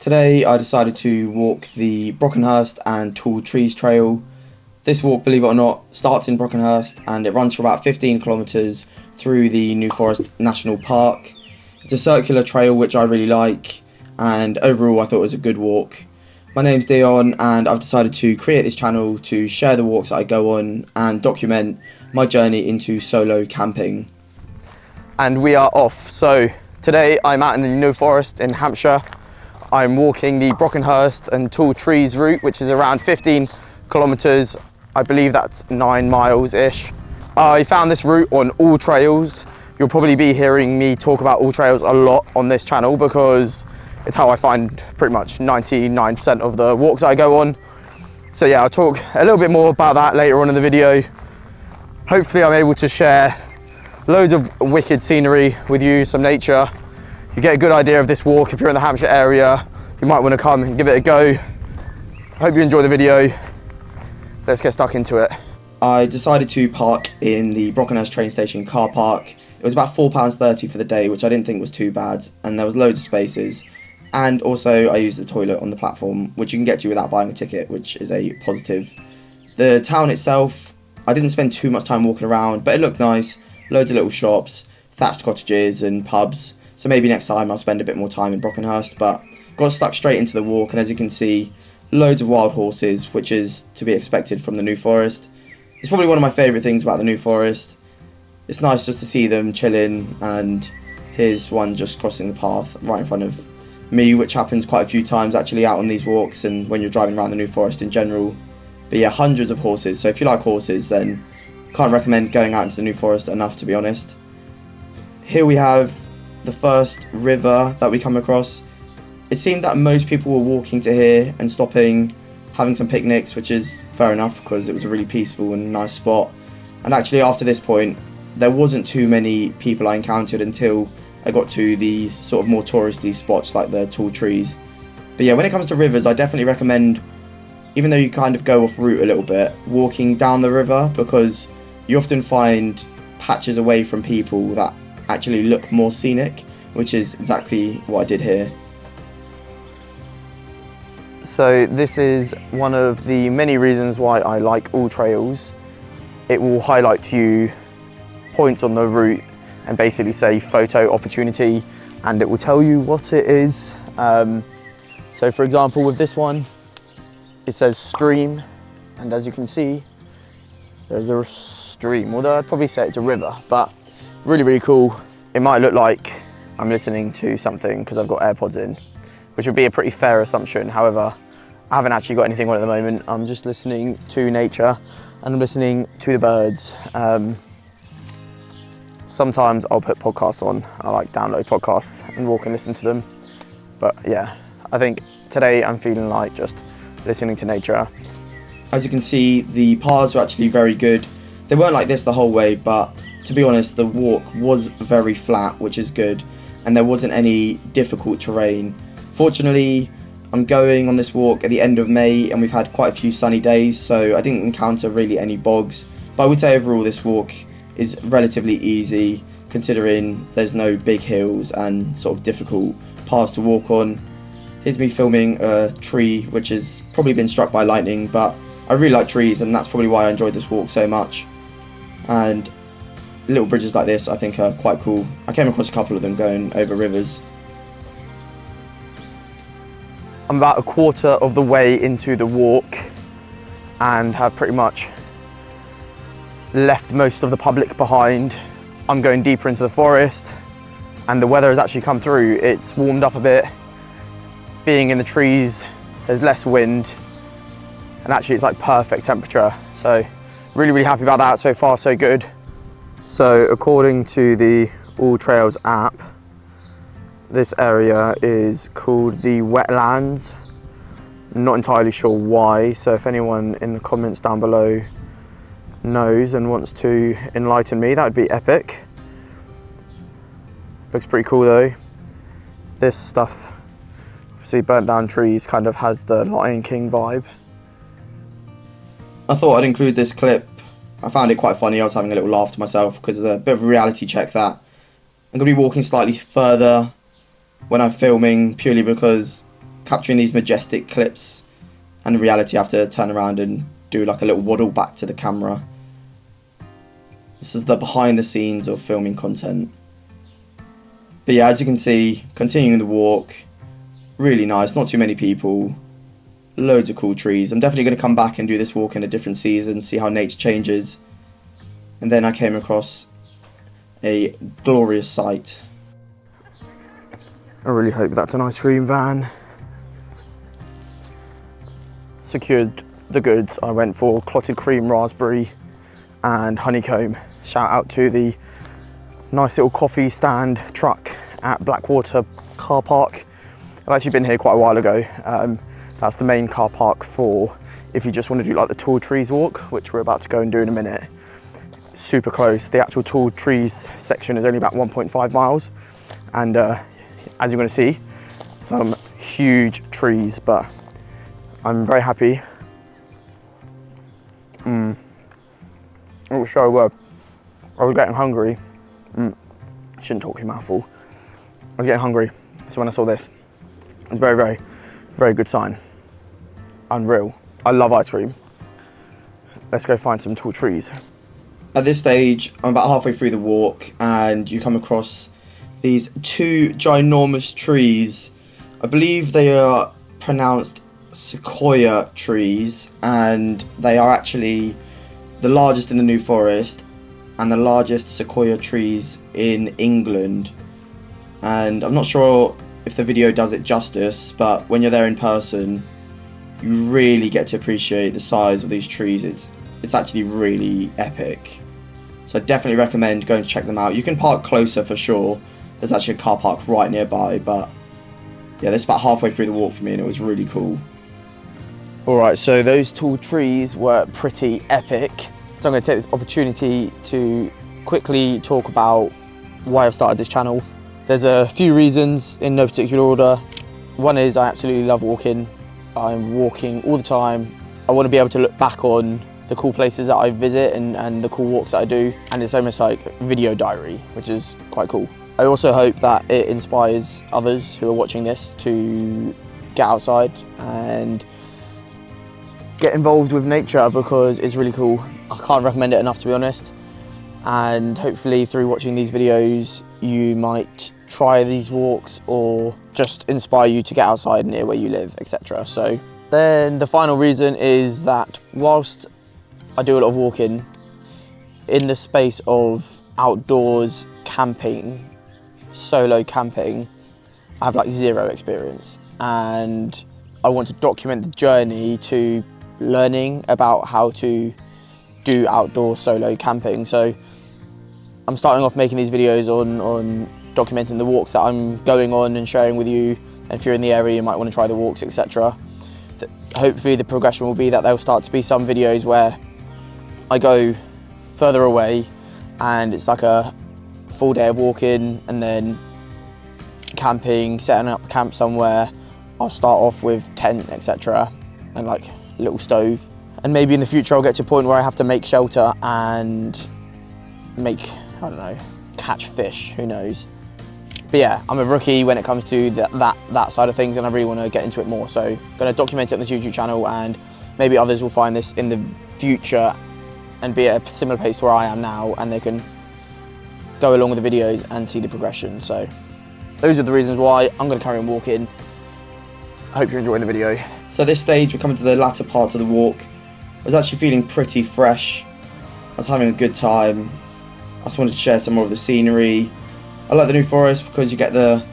Today I decided to walk the Brockenhurst and Tall Trees Trail. This walk, believe it or not, starts in Brockenhurst and it runs for about 15 kilometres through the New Forest National Park. It's a circular trail which I really like, and overall I thought it was a good walk. My name's Dion and I've decided to create this channel to share the walks that I go on and document my journey into solo camping. And we are off. So today I'm out in the New Forest in Hampshire. I'm walking the Brockenhurst and Tall Trees route, which is around 15 kilometres. I believe that's 9 miles-ish. I found this route on AllTrails. You'll probably be hearing me talk about AllTrails a lot on this channel because it's how I find pretty much 99% of the walks I go on. So yeah, I'll talk a little bit more about that later on in the video. Hopefully I'm able to share loads of wicked scenery with you, some nature. You get a good idea of this walk. If you're in the Hampshire area, you might want to come and give it a go. I hope you enjoy the video. Let's get stuck into it. I decided to park in the Brockenhurst train station car park. It was about £4.30 for the day, which I didn't think was too bad, and there was loads of spaces. And also I used the toilet on the platform, which you can get to without buying a ticket, which is a positive. The town itself, I didn't spend too much time walking around, but it looked nice. Loads of little shops, thatched cottages and pubs. So maybe next time I'll spend a bit more time in Brockenhurst, but got stuck straight into the walk, and as you can see, loads of wild horses, which is to be expected from the New Forest. It's probably one of my favourite things about the New Forest. It's nice just to see them chilling, and here's one just crossing the path right in front of me, which happens quite a few times actually out on these walks and when you're driving around the New Forest in general. But yeah, hundreds of horses, so if you like horses then can't recommend going out into the New Forest enough, to be honest. Here we have the first river that we come across. It seemed that most people were walking to here and stopping, having some picnics, which is fair enough because it was a really peaceful and nice spot. And actually after this point, there wasn't too many people I encountered until I got to the sort of more touristy spots like the tall trees. But yeah, when it comes to rivers, I definitely recommend, even though you kind of go off route a little bit, walking down the river, because you often find patches away from people that actually look more scenic, which is exactly what I did here. So this is one of the many reasons why I like AllTrails. It will highlight to you points on the route and basically say photo opportunity, and it will tell you what it is. So for example, with this one, it says stream, and as you can see, there's a stream, although I'd probably say it's a river, but really cool. It might look like I'm listening to something because I've got AirPods in, which would be a pretty fair assumption. However, I haven't actually got anything on at the moment. I'm just listening to nature and I'm listening to the birds. Sometimes I'll put podcasts on. I like download podcasts and walk and listen to them. But yeah, I think today I'm feeling like just listening to nature. As you can see, the paths were actually very good. They weren't like this the whole way, but to be honest, the walk was very flat, which is good, and there wasn't any difficult terrain. Fortunately, I'm going on this walk at the end of May, and we've had quite a few sunny days, so I didn't encounter really any bogs. But I would say overall this walk is relatively easy, considering there's no big hills and sort of difficult paths to walk on. Here's me filming a tree which has probably been struck by lightning, but I really like trees, and that's probably why I enjoyed this walk so much. And little bridges like this I think are quite cool. I came across a couple of them going over rivers. I'm about a quarter of the way into the walk and have pretty much left most of the public behind. I'm going deeper into the forest and the weather has actually come through. It's warmed up a bit. Being in the trees, there's less wind, and actually it's like perfect temperature. So really happy about that. So far so good. So according to the AllTrails app, this area is called the wetlands. I'm not entirely sure why, so if anyone in the comments down below knows and wants to enlighten me, that would be epic. Looks pretty cool though. This stuff, obviously burnt down trees, kind of has the Lion King vibe. I thought I'd include this clip. I found it quite funny. I was having a little laugh to myself because it's a bit of a reality check that I'm going to be walking slightly further when I'm filming, purely because capturing these majestic clips, and in reality I have to turn around and do like a little waddle back to the camera. This is the behind the scenes of filming content. But yeah, as you can see, continuing the walk, really nice, not too many people, loads of cool trees. I'm definitely going to come back and do this walk in a different season, see how nature changes. And then I came across a glorious sight. I really hope that's an ice cream van. Secured the goods. I went for clotted cream, raspberry and honeycomb. Shout out to the nice little coffee stand truck at Blackwater car park. I've actually been here quite a while ago. That's the main car park for if you just want to do like the tall trees walk, which we're about to go and do in a minute. Super close. The actual tall trees section is only about 1.5 miles. And as you're going to see, some huge trees, but I'm very happy. It was so good. I was getting hungry. Shouldn't talk your mouth full. I was getting hungry, so when I saw this, it was very, very, very good sign. Unreal. I love ice cream. Let's go find some tall trees. At this stage, I'm about halfway through the walk, and you come across these two ginormous trees. I believe they are pronounced sequoia trees, and they are actually the largest in the New Forest and the largest sequoia trees in England. And I'm not sure if the video does it justice, but when you're there in person, you really get to appreciate the size of these trees. It's actually really epic. So I definitely recommend going to check them out. You can park closer for sure. There's actually a car park right nearby, but yeah, this is about halfway through the walk for me, and it was really cool. Alright, so those tall trees were pretty epic. So I'm going to take this opportunity to quickly talk about why I've started this channel. There's a few reasons in no particular order. One is I absolutely love walking. I'm walking all the time. I want to be able to look back on the cool places that I visit and the cool walks that I do. And it's almost like video diary, which is quite cool. I also hope that it inspires others who are watching this to get outside and get involved with nature, because it's really cool. I can't recommend it enough, to be honest. And hopefully through watching these videos, you might try these walks or just inspire you to get outside near where you live, etc. So then the final reason is that whilst I do a lot of walking, in the space of outdoors camping, solo camping, I have like zero experience, and I want to document the journey to learning about how to do outdoor solo camping. So I'm starting off making these videos on documenting the walks that I'm going on and sharing with you, and if you're in the area you might want to try the walks, etc. Hopefully the progression will be that there'll start to be some videos where I go further away and it's like a full day of walking and then camping, setting up camp somewhere. I'll start off with tent, etc. and like a little stove, and maybe in the future I'll get to a point where I have to make shelter and make, I don't know, catch fish, who knows. But yeah, I'm a rookie when it comes to that side of things, and I really want to get into it more. So I'm going to document it on this YouTube channel, and maybe others will find this in the future and be at a similar place where I am now, and they can go along with the videos and see the progression. So those are the reasons why I'm going to carry on walking. I hope you're enjoying the video. So at this stage, we're coming to the latter part of the walk. I was actually feeling pretty fresh. I was having a good time. I just wanted to share some more of the scenery. I like the New Forest because you get the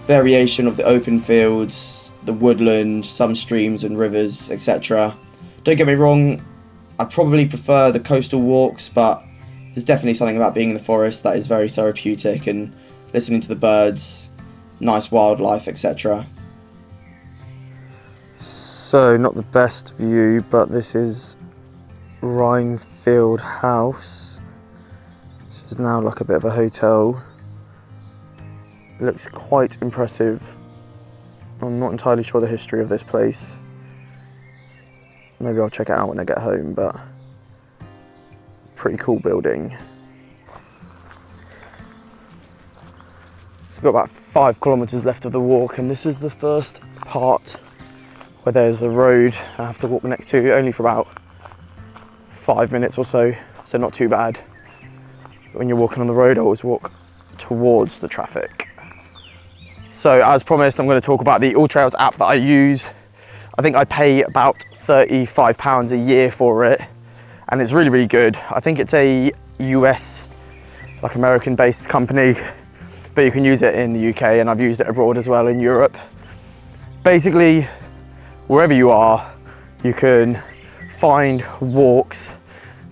variation of the open fields, the woodland, some streams and rivers, etc. Don't get me wrong, I probably prefer the coastal walks, but there's definitely something about being in the forest that is very therapeutic, and listening to the birds, nice wildlife, etc. So not the best view, but this is Rhinefield House. This is now like a bit of a hotel. It looks quite impressive. I'm not entirely sure the history of this place. Maybe I'll check it out when I get home, but pretty cool building. So we've got about 5 kilometers left of the walk, and this is the first part where there's a road I have to walk next to, only for about 5 minutes or so, so not too bad. When you're walking on the road, I always walk towards the traffic. So as promised, I'm going to talk about the AllTrails app that I use. I think I pay about £35 a year for it, and it's really, really good. I think it's a US, like American based company, but you can use it in the UK, and I've used it abroad as well in Europe. Basically, wherever you are, you can find walks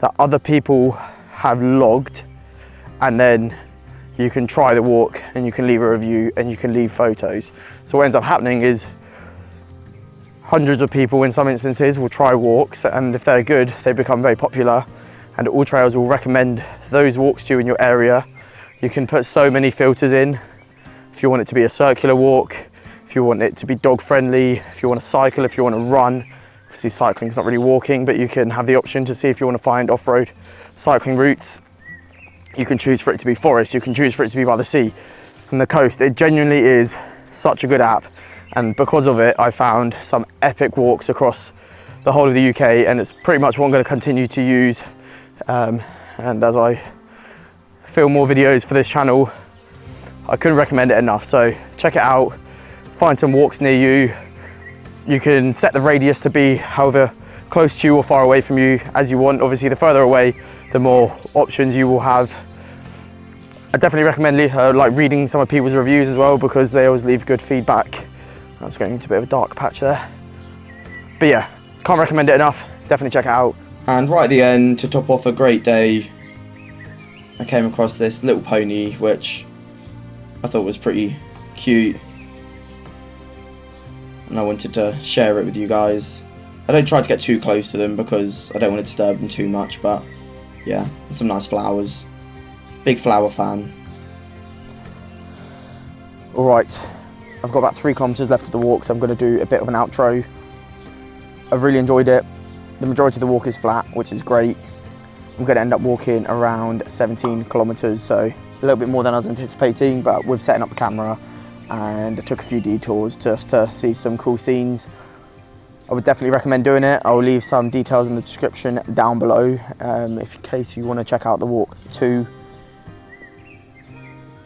that other people have logged, and then you can try the walk and you can leave a review and you can leave photos. So what ends up happening is hundreds of people in some instances will try walks, and if they're good, they become very popular, and AllTrails will recommend those walks to you in your area. You can put so many filters in. If you want it to be a circular walk, if you want it to be dog friendly, if you want to cycle, if you want to run. Obviously cycling is not really walking, but you can have the option to see if you want to find off-road cycling routes. You can choose for it to be forest, you can choose for it to be by the sea and the coast. It genuinely is such a good app, and because of it I found some epic walks across the whole of the UK, and it's pretty much what I'm going to continue to use. And as I film more videos for this channel, I couldn't recommend it enough. So check it out, find some walks near you. You can set the radius to be however close to you or far away from you as you want. Obviously the further away, the more options you will have. I definitely recommend like reading some of people's reviews as well, because they always leave good feedback. I was going into a bit of a dark patch there, but yeah, can't recommend it enough. Definitely check it out. And right at the end, to top off a great day, I came across this little pony which I thought was pretty cute, and I wanted to share it with you guys. I don't try to get too close to them because I don't want to disturb them too much, but yeah, some nice flowers. Big flower fan. Alright, I've got about 3 kilometers left of the walk, so I'm going to do a bit of an outro. I've really enjoyed it. The majority of the walk is flat, which is great. I'm going to end up walking around 17 kilometers, so a little bit more than I was anticipating, but with setting up the camera, and I took a few detours just to see some cool scenes. I would definitely recommend doing it. I'll leave some details in the description down below, if in case you want to check out the walk too.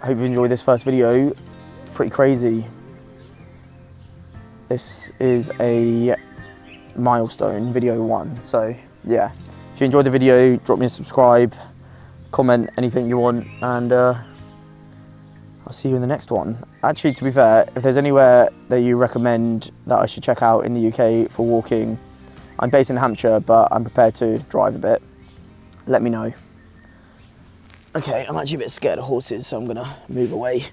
I hope you enjoyed this first video. Pretty crazy. This is a milestone, video 1. So yeah, if you enjoyed the video, drop me a subscribe, comment anything you want, and I'll see you in the next one. Actually, to be fair, if there's anywhere that you recommend that I should check out in the UK for walking, I'm based in Hampshire, but I'm prepared to drive a bit. Let me know. Okay, I'm actually a bit scared of horses, so I'm gonna move away.